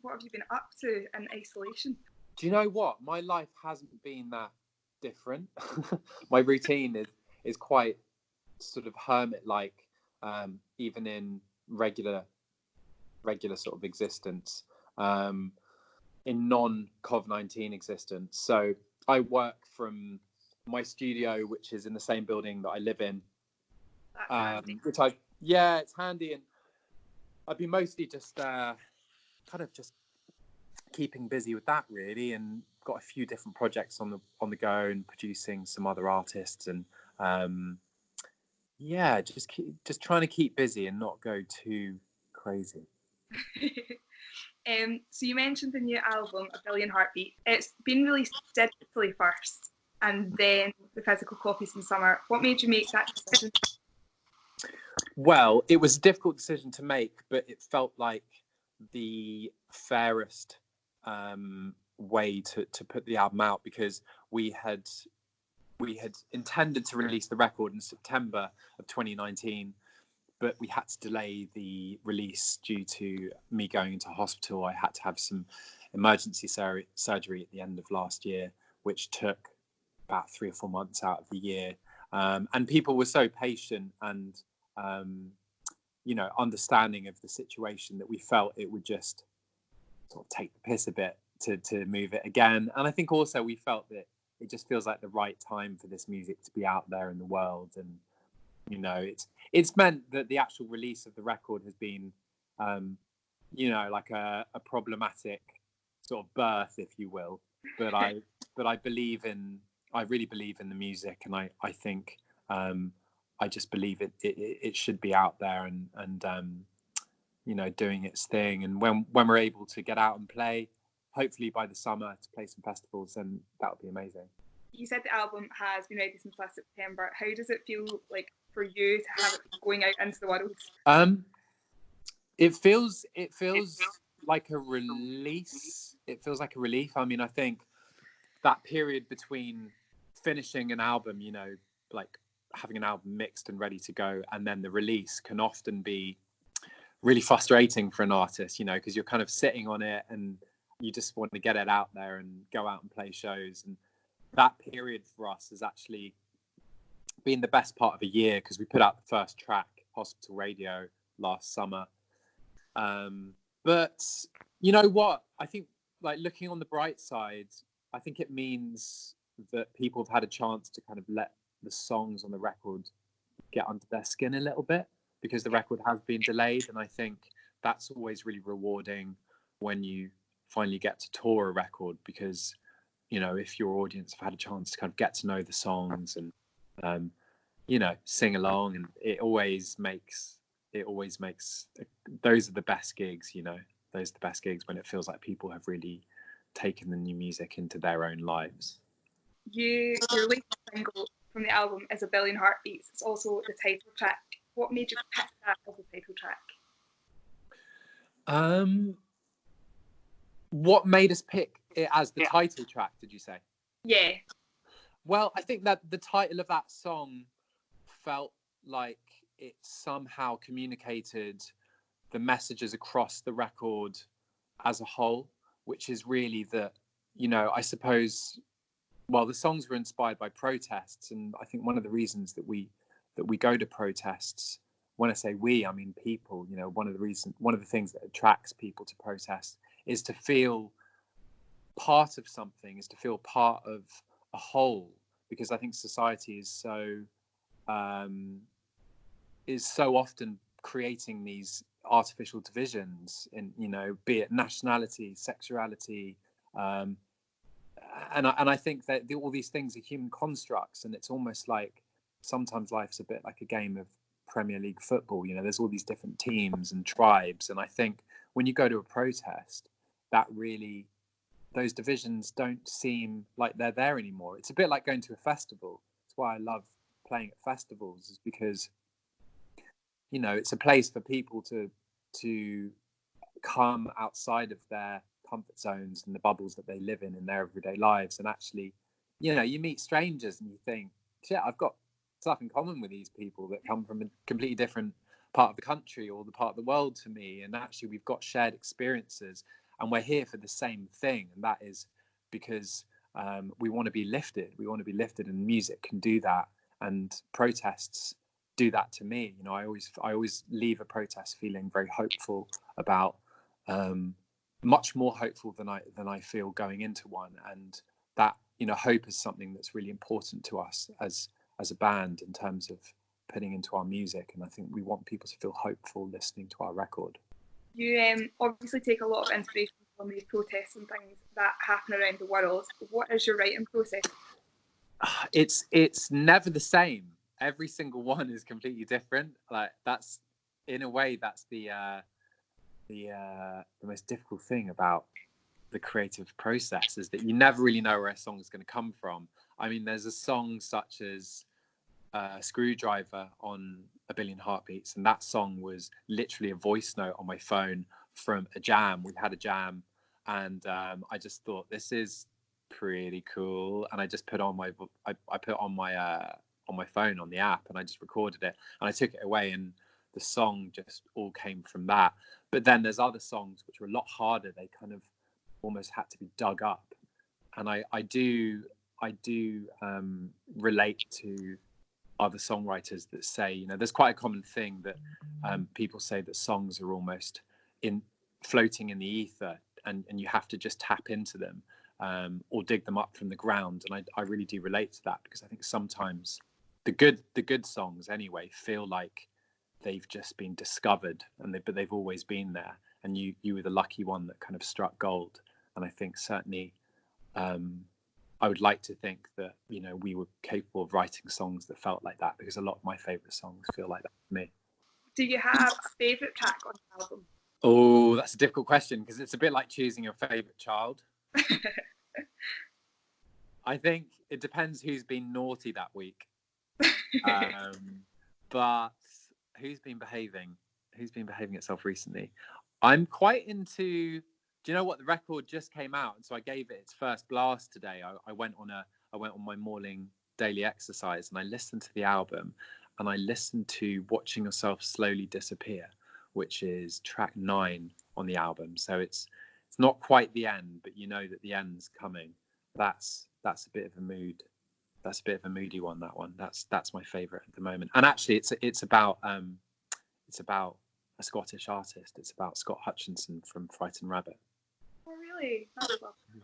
what have you been up to in isolation? Do you know what? My life hasn't been that different. My routine is quite sort of hermit-like, even in regular sort of existence, in non-COVID-19 existence. So I work from my studio, which is in the same building that I live in. Which it's handy, and I've been mostly just kind of just keeping busy with that really, and got a few different projects on the go, and producing some other artists, and just trying to keep busy and not go too crazy. So you mentioned the new album, A Billion Heartbeats. It's been released digitally first, and then the physical copies in summer. What made you make that decision? Well, it was a difficult decision to make, but it felt like the fairest way to put the album out, because we had intended to release the record in September of 2019, but we had to delay the release due to me going into hospital. I had to have some emergency surgery at the end of last year, which took about 3 or 4 months out of the year. And people were so patient and understanding of the situation, that we felt it would just sort of take the piss a bit to move it again. And I think also we felt that it just feels like the right time for this music to be out there in the world. And it's meant that the actual release of the record has been like a problematic sort of birth, if you will, but I really believe in the music, and I think I just believe it should be out there and doing its thing. And when we're able to get out and play, hopefully by the summer, to play some festivals, then that would be amazing. You said the album has been ready since last September. How does it feel like for you to have it going out into the world? It feels like a release. It feels like a relief. I mean, I think that period between finishing an album, like having an album mixed and ready to go, and then the release can often be really frustrating for an artist, because you're kind of sitting on it and you just want to get it out there and go out and play shows. And that period for us has actually been the best part of a year, because we put out the first track, Hospital Radio, last summer. But you know what? I think, like, looking on the bright side, I think it means that people have had a chance to kind of let the songs on the record get under their skin a little bit, because the record has been delayed. And I think that's always really rewarding when you finally get to tour a record, because if your audience have had a chance to kind of get to know the songs and sing along, and it always makes those are the best gigs. Those are the best gigs, when it feels like people have really taken the new music into their own lives. Your latest single from the album is A Billion Heartbeats. It's also the title track. What made you pick that as the title track? What made us pick it as the title track, did you say? Yeah. Well, I think that the title of that song felt like it somehow communicated the messages across the record as a whole, which is really that, I suppose, well, the songs were inspired by protests. And I think one of the reasons that we go to protests, when I say we, I mean people, one of the things that attracts people to protest is to feel part of something, is to feel part of a whole, because I think society is so often creating these artificial divisions in, be it nationality, sexuality, and I think that all these things are human constructs, and it's almost like sometimes life's a bit like a game of Premier League football. There's all these different teams and tribes, and I think when you go to a protest, that really, those divisions don't seem like they're there anymore. It's a bit like going to a festival. That's why I love playing at festivals, is because it's a place for people to come outside of their comfort zones and the bubbles that they live in their everyday lives, and actually you meet strangers and you think, shit, I've got stuff in common with these people that come from a completely different part of the country or the part of the world to me, and actually we've got shared experiences. and we're here for the same thing, and that is because we want to be lifted. We want to be lifted, and music can do that, and protests do that to me. You know, I always leave a protest feeling very hopeful about, much more hopeful than I feel going into one, and that, you know, hope is something that's really important to us as a band in terms of putting into our music, and I think we want people to feel hopeful listening to our record. You obviously take a lot of inspiration from these protests and things that happen around the world. What is your writing process? It's never the same. Every single one is completely different. Like, that's, in a way, that's the most difficult thing about the creative process, is that you never really know where a song is going to come from. I mean, there's a song such as Screwdriver on A Billion Heartbeats, and that song was literally a voice note on my phone from a jam. We had a jam, and I just thought, this is pretty cool, and I just put on my on my phone on the app, and I just recorded it, and I took it away, and the song just all came from that. But then there's other songs which were a lot harder. They kind of almost had to be dug up, and I do relate to other songwriters that say, you know, there's quite a common thing that people say that songs are almost floating in the ether, and you have to just tap into them, or dig them up from the ground. And I really do relate to that, because I think sometimes the good songs anyway feel like they've just been discovered, but they've always been there, and you were the lucky one that kind of struck gold. And I think certainly I would like to think that, you know, we were capable of writing songs that felt like that, because a lot of my favorite songs feel like that for me. Do you have a favorite track on the album? Oh, that's a difficult question, because it's a bit like choosing your favorite child. I think it depends who's been naughty that week. But who's been behaving itself recently? I'm quite into, do you know what, the record just came out, and so I gave it its first blast today. I went on my morning daily exercise, and I listened to the album, and I listened to Watching Yourself Slowly Disappear, which is track 9 on the album. So it's not quite the end, but you know that the end's coming. That's a bit of a mood. That's a bit of a moody one. That one. That's my favourite at the moment. And actually, it's about a Scottish artist. It's about Scott Hutchinson from Frightened Rabbit. Oh, really? That's lovely.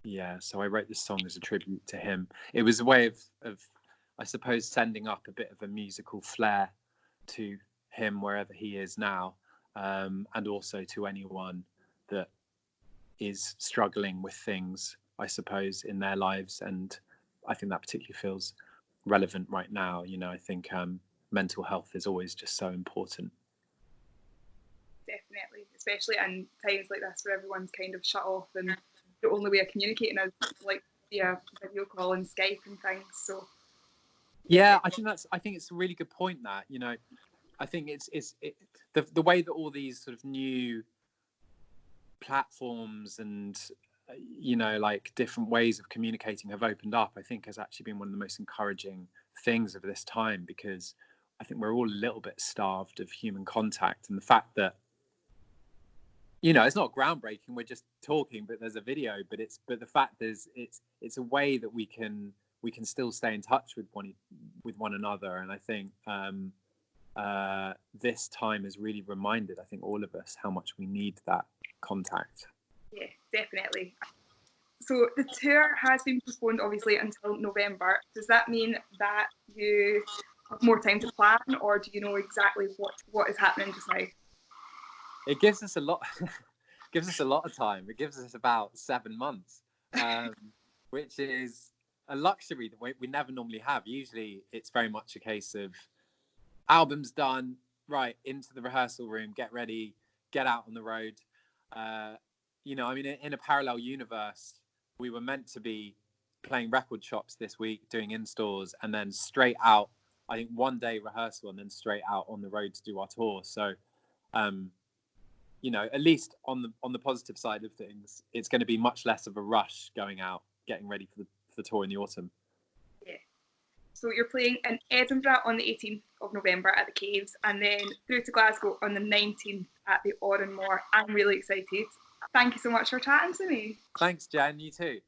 Yeah. So I wrote this song as a tribute to him. It was a way of I suppose sending up a bit of a musical flair to him wherever he is now, and also to anyone that is struggling with things, I suppose, in their lives. And I think that particularly feels relevant right now. You know, I think mental health is always just so important. Definitely, especially in times like this where everyone's kind of shut off, and the only way of communicating is like via video call and Skype and things. So yeah, I think it's a really good point, that, you know, I think it's the way that all these sort of new platforms and, you know, like different ways of communicating have opened up, I think has actually been one of the most encouraging things of this time, because I think we're all a little bit starved of human contact, and the fact that, you know, it's not groundbreaking, we're just talking, but there's a video, but the fact is it's a way that we can still stay in touch with one another. And I think this time has really reminded, I think, all of us how much we need that contact. yeah, definitely. So the tour has been postponed, obviously, until November. Does that mean that you have more time to plan, or do you know exactly what is happening just now? It gives us a lot of time. It gives us about 7 months, which is a luxury that we never normally have. Usually it's very much a case of album's done, right, into the rehearsal room, get ready, get out on the road. You know, I mean, in a parallel universe, we were meant to be playing record shops this week, doing in-stores, and then straight out, I think 1 day rehearsal, and then straight out on the road to do our tour. So, you know, at least on the positive side of things, it's going to be much less of a rush going out, getting ready for the tour in the autumn. Yeah. So you're playing in Edinburgh on the 18th of November at the Caves, and then through to Glasgow on the 19th at the Oranmore. I'm really excited. Thank you so much for chatting to me. Thanks, Jan. You too.